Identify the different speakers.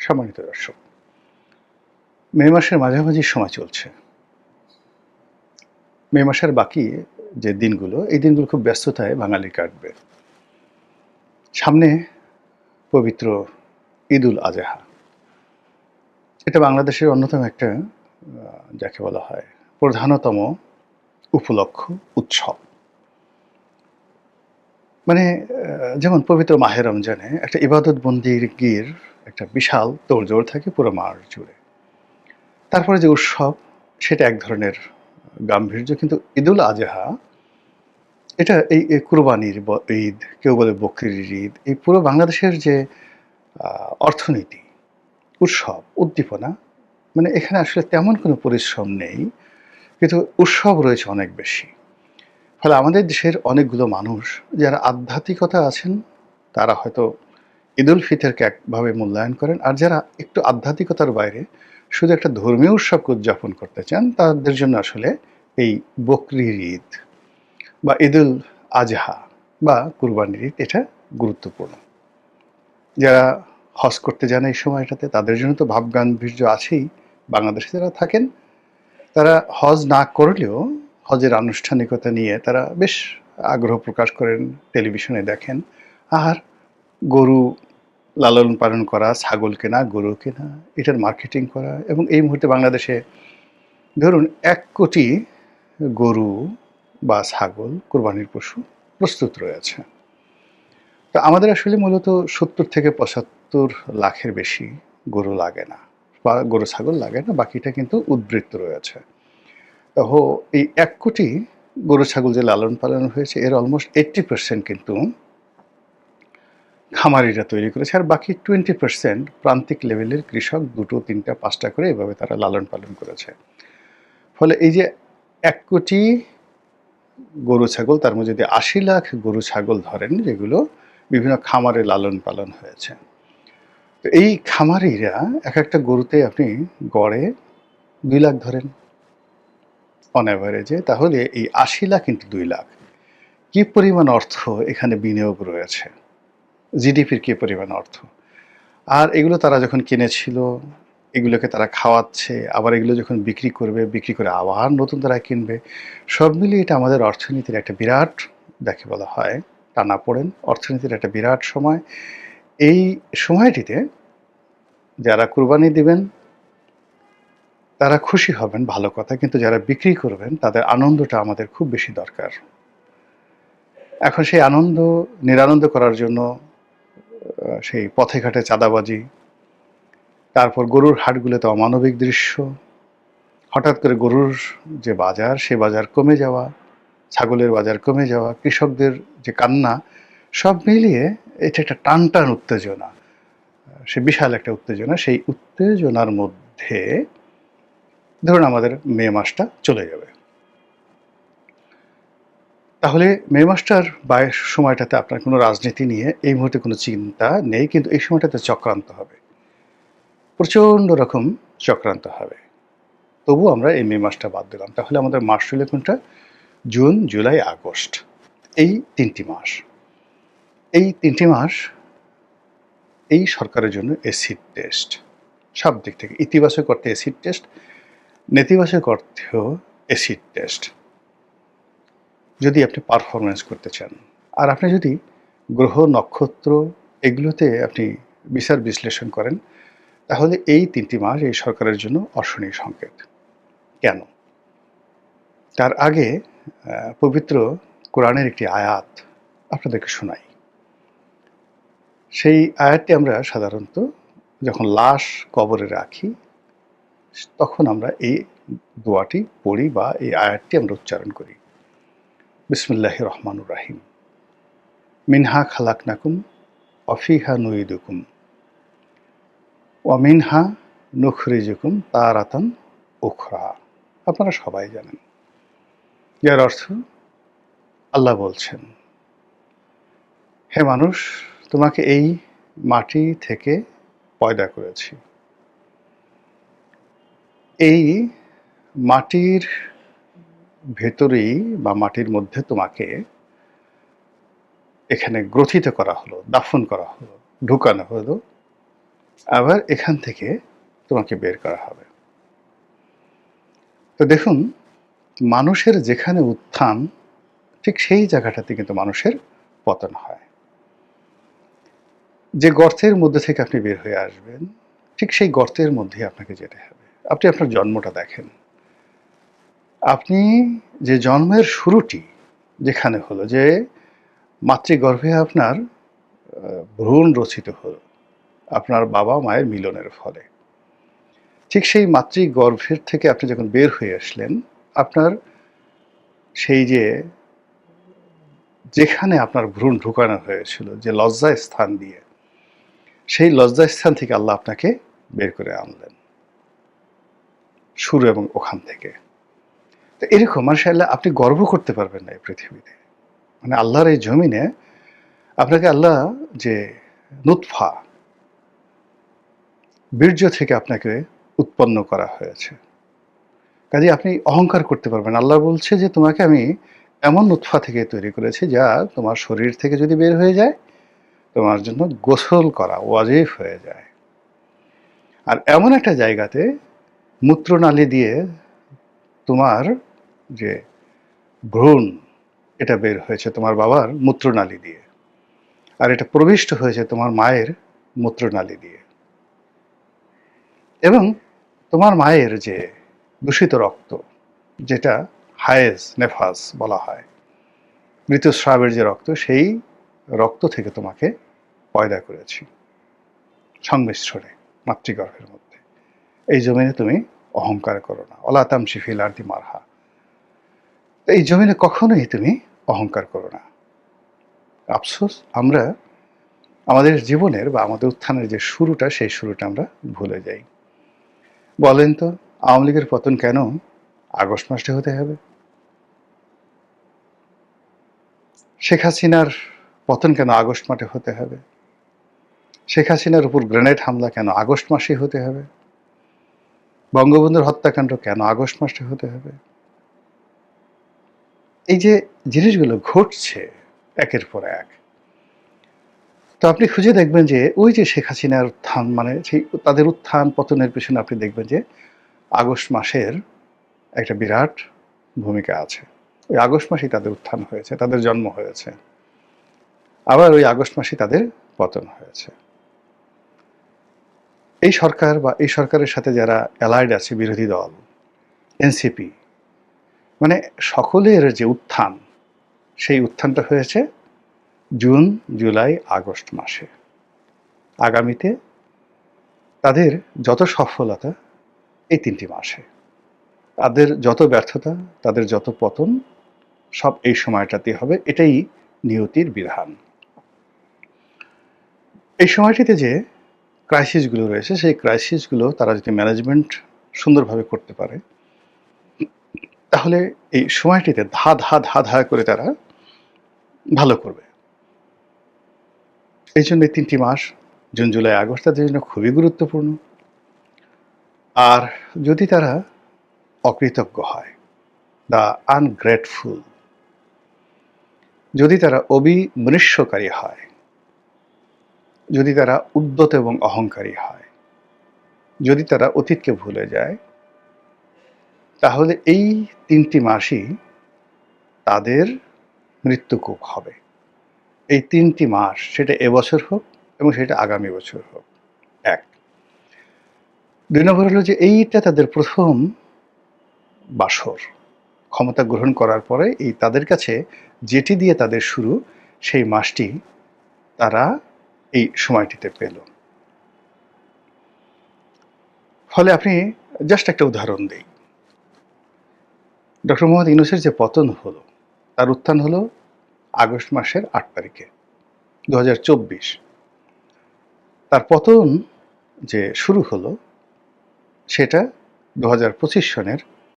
Speaker 1: সম্মানিত দর্শক, মে মাসের মাঝামাঝি সময় চলছে। মে মাসের বাকি যে দিনগুলো, এই দিনগুলো খুব ব্যস্ততায় বাঙালি কাটবে। সামনে পবিত্র ঈদুল আজহা। এটা বাংলাদেশের অন্যতম একটা যাকে বলা হয় প্রধানতম উপলক্ষ, উৎসব। মানে যেমন পবিত্র মাহে রমজানে একটা ইবাদত বন্দিগির একটা বিশাল তোড়জোড় থাকে পুরো মাস জুড়ে। তারপরে যে উৎসব, সেটা এক ধরনের গাম্ভীর্য। কিন্তু ঈদুল আজহা এটা এই কুরবানির ঈদ, কেউ বলে বকরির ঈদ, এই পুরো বাংলাদেশের যে অর্থনীতি, উৎসব, উদ্দীপনা, মানে এখানে আসলে তেমন কোনো পরিশ্রম নেই, কিন্তু উৎসব রয়েছে অনেক বেশি। ফলে আমাদের দেশের অনেকগুলো মানুষ যারা আধ্যাত্মিকতা আছেন, তারা হয়তো ঈদুল ফিতরকে একভাবে মূল্যায়ন করেন, আর যারা একটু আধ্যাত্মিকতার বাইরে শুধু একটা ধর্মীয় উৎসবকে উদযাপন করতে চান, তাদের জন্য আসলে এই বকরির ঈদ বা ঈদুল আজহা বা কুরবানির ঈদ এটা গুরুত্বপূর্ণ। যারা হজ করতে যান এই সময়টাতে, তাদের জন্য তো ভাবগাম্ভীর্য আছেই। বাংলাদেশে যারা থাকেন, তারা হজ না করলেও হজের আনুষ্ঠানিকতা নিয়ে তারা বেশ আগ্রহ প্রকাশ করেন, টেলিভিশনে দেখেন। আর গরু লালন পালন করা, ছাগল কেনা, গরু কেনা, এটার মার্কেটিং করা, এবং এই মুহূর্তে বাংলাদেশে ধরুন ১ কোটি গরু বা ছাগল, কোরবানির পশু প্রস্তুত রয়েছে। তো আমাদের আসলে মূলত ৭০ থেকে ৭৫ লাখের বেশি গরু লাগে না, বা গরু ছাগল লাগে না, বাকিটা কিন্তু উদ্বৃত্ত রয়েছে। তো এই ১ কোটি গরু ছাগল যে লালন পালন হয়েছে, এর অলমোস্ট 80% কিন্তু খামারিরা তৈরি করেছে, আর বাকি 20% প্রান্তিক লেভেলের কৃষক ২টো, ৩টা, ৫টা করে এভাবে তারা লালন পালন করেছে। ফলে এই যে ১ কোটি গরু ছাগল, তার মধ্যে যদি ৮০ লাখ গরু ছাগল ধরেন, যেগুলো বিভিন্ন খামারে লালন পালন হয়েছে, তো এই খামারিরা এক একটা গরুতে আপনি গড়ে ২ লাখ ধরেন অন অ্যাভারেজে, তাহলে এই ৮০ লাখ ইন্টু ২ লাখ, কি পরিমাণ অর্থ এখানে বিনিয়োগ রয়েছে, জিডিপির কি পরিমাণ অর্থ। আর এগুলো তারা যখন কিনেছিল, এগুলোকে তারা খাওয়াচ্ছে, আবার এগুলো যখন বিক্রি করবে, বিক্রি করে আবার নতুন তারা কিনবে, সব মিলিয়ে এটা আমাদের অর্থনীতির একটা বিরাট, যাকে বলা হয় টানাপোড়েন, অর্থনীতির একটা বিরাট সময়। এই সময়টিতে যারা কুরবানি দিবেন তারা খুশি হবেন, ভালো কথা, কিন্তু যারা বিক্রি করবেন তাদের আনন্দটা আমাদের খুব বেশি দরকার। এখন সেই আনন্দ নিরানন্দ করার জন্য সেই পথে ঘাটে চাঁদাবাজি, তারপর গরুর হাটগুলোতে অমানবিক দৃশ্য, হঠাৎ করে গরুর যে বাজার, সে বাজার কমে যাওয়া, ছাগলের বাজার কমে যাওয়া, কৃষকদের যে কান্না, সব মিলিয়ে এটা একটা টান টান উত্তেজনা, সে বিশাল একটা উত্তেজনা। সেই উত্তেজনার মধ্যে ধরুন আমাদের মে মাসটা চলে যাবে, তাহলে মে মাসটার সময়টাতে আপনার কোনো রাজনীতি নিয়ে এই মুহূর্তে কোনো চিন্তা নেই, কিন্তু এই সময়টাতে চক্রান্ত হবে, প্রচণ্ড রকম চক্রান্ত হবে। তবু আমরা এই মে মাসটা বাদ দিলাম, তাহলে আমাদের মাস রইল কোনটা? জুন, জুলাই, আগস্ট, এই 3টি মাস। এই 3টি মাস এই সরকারের জন্য অ্যাসিড টেস্ট, সব দিক থেকে। ইতিবাচক অর্থে অ্যাসিড টেস্ট, নেতিবাচক অর্থেও অ্যাসিড টেস্ট, যদি আপনি পারফরমেন্স করতে চান। আর আপনি যদি গ্রহ, নক্ষত্র এগুলোতে আপনি বিচার বিশ্লেষণ করেন, তাহলে এই 3টি মাস এই সরকারের জন্য অশনি সংকেত। কেন? তার আগে পবিত্র কোরআনের একটি আয়াত আপনাদেরকে শোনাই। সেই আয়াতটি আমরা সাধারণত যখন লাশ কবরে রাখি, তখন আমরা এই দোয়াটি পড়ি বা এই আয়াতটি আমরা উচ্চারণ করি। বিসমিল্লাহির রহমানুর রাহিম। মিনহা খালাকনাকুম অফিহা নুইদুকুম ওয়ামিনহা নুখরিজুকুম তারাতান উখরা। আপনারা সবাই জানেন, যার অর্থ আল্লাহ বলছেন, হে মানুষ, তোমাকে এই মাটি থেকে পয়দা করেছি, এই মাটির ভেতরেই বা মাটির মধ্যে তোমাকে এখানে গ্রথিত করা হলো, দাফন করা হলো, ঢুকানো হলো, আবার এখান থেকে তোমাকে বের করা হবে। তো দেখুন, মানুষের যেখানে উত্থান, ঠিক সেই জায়গাটাতে কিন্তু মানুষের পতন হয়। যে গর্তের মধ্যে থেকে আপনি বের হয়ে আসবেন, ঠিক সেই গর্তের মধ্যেই আপনাকে যেতে হবে। আপনি আপনার জন্মটা দেখেন। আপনি যে জন্মের শুরুটি যেখানে হলো, যে মাতৃগর্ভে আপনার ভ্রূণ রচিত হলো আপনার বাবা মায়ের মিলনের ফলে, ঠিক সেই মাতৃগর্ভের থেকে আপনি যখন বের হয়ে আসলেন, আপনার সেই যেখানে আপনার ভ্রূণ ঢুকানো হয়েছিল, যে লজ্জা স্থান দিয়ে, সেই লজ্জা স্থান থেকে আল্লাহ আপনাকে বের করে আনলেন, শুরু এবং ওখান থেকে। তো এরকম মাশাআল্লাহ আপনি গর্ব করতে পারবেন না এই পৃথিবীতে। মানে আল্লাহর এই জমিনে আপনাকে আল্লাহ যে নুতফা, বীর্য থেকে আপনাকে উৎপন্ন করা হয়েছে। কাজেই আপনি অহংকার করতে পারবেন। আল্লাহ বলছে যে তোমাকে আমি এমন নুতফা থেকে তৈরি করেছি যা তোমার শরীর থেকে যদি বের হয়ে যায়, তোমার জন্য গোসল করা ওয়াজিব হয়ে যায়। আর এমন একটা জায়গাতে মূত্রনালী দিয়ে তোমার যে ভ্রূণ, এটা বের হয়েছে তোমার বাবার মূত্রনালী দিয়ে, আর এটা প্রবিষ্ট হয়েছে তোমার মায়ের মূত্রনালী দিয়ে। এবং তোমার মায়ের যে দূষিত রক্ত, যেটা হায়েজ নেফাস বলা হয়, ঋতুস্রাবের যে রক্ত, সেই রক্ত থেকে তোমাকে পয়দা করেছি সংমিশ্রণে মাতৃগর্ভের মধ্যে। এই জমিনে তুমি অহংকার করো না, অলা তামশি ফিল আরদি মারহা। এই জমিনে কখনোই তুমি অহংকার করো না। আফসোস, আমরা আমাদের জীবনের বা আমাদের উত্থানের যে শুরুটা, সেই শুরুটা আমরা ভুলে যাই। বলেন তো, আওয়ামী লীগের পতন কেন আগস্ট মাসে হতে হবে? শেখ হাসিনার পতন কেন আগস্ট মাসে হতে হবে? শেখ হাসিনার উপর গ্রেনেড হামলা কেন আগস্ট মাসে হতে হবে? বঙ্গবন্ধুর হত্যাকাণ্ড কেন আগস্ট মাসে হতে হবে? এই যে জিনিসগুলো ঘটছে একের পর এক, তো আপনি খুঁজে দেখবেন যে ওই যে শেখ হাসিনার উত্থান, মানে সেই তাদের উত্থান পতনের পেছনে আপনি দেখবেন যে আগস্ট মাসের একটা বিরাট ভূমিকা আছে। ওই আগস্ট মাসেই তাদের উত্থান হয়েছে, তাদের জন্ম হয়েছে। আবার ওই আগস্ট মাসেই তাদের পতন হয়েছে। এই সরকার বা এই সরকারের সাথে যারা অ্যালাইড আছে, বিরোধী দল, এনসিপি, মানে সকলের যে উত্থান, সেই উত্থানটা হয়েছে জুন, জুলাই, আগস্ট মাসে। আগামীতে তাদের যত সফলতা এই ৩টি মাসে, তাদের যত ব্যর্থতা, তাদের যত পতন, সব এই সময়টাতে হবে। এটাই নিয়তির বিধান। এই সময়টিতে যে ক্রাইসিসগুলো রয়েছে, সেই ক্রাইসিসগুলো তারা যদি ম্যানেজমেন্ট সুন্দরভাবে করতে পারে, তাহলে এই সময়টিতে ধা ধা ধা ধা করে তারা ভালো করবে। এই জন্য ৩টি মাস, জুন, জুলাই, আগস্ট, তাদের জন্য খুবই গুরুত্বপূর্ণ। আর যদি তারা অকৃতজ্ঞ হয়, দ্য আনগ্রেটফুল, যদি তারা অবিমৃষ্যকারী হয়, যদি তারা উদ্যত এবং অহংকারী হয়, যদি তারা অতীতকে ভুলে যায়, তাহলে এই ৩টি মাসই তাদের মৃত্যুকূপ হবে। এই ৩টি মাস, সেটা এবছর হোক এবং সেটা আগামী বছর হোক, এক। ২ নম্বর হলো যে এইটা তাদের প্রথম বাসর। ক্ষমতা গ্রহণ করার পরে এই তাদের কাছে যেটি দিয়ে তাদের শুরু, সেই মাসটি তারা এই সময়টিতে পেল। ফলে আপনি জাস্ট একটা উদাহরণ দিই। ডক্টর মোহাম্মদ ইউনূসের যে পতন হলো, তার উত্থান হলো আগস্ট মাসের ৮ তারিখে ২০২৪। তার পতন যে শুরু হলো, সেটা ২০২৫ সনের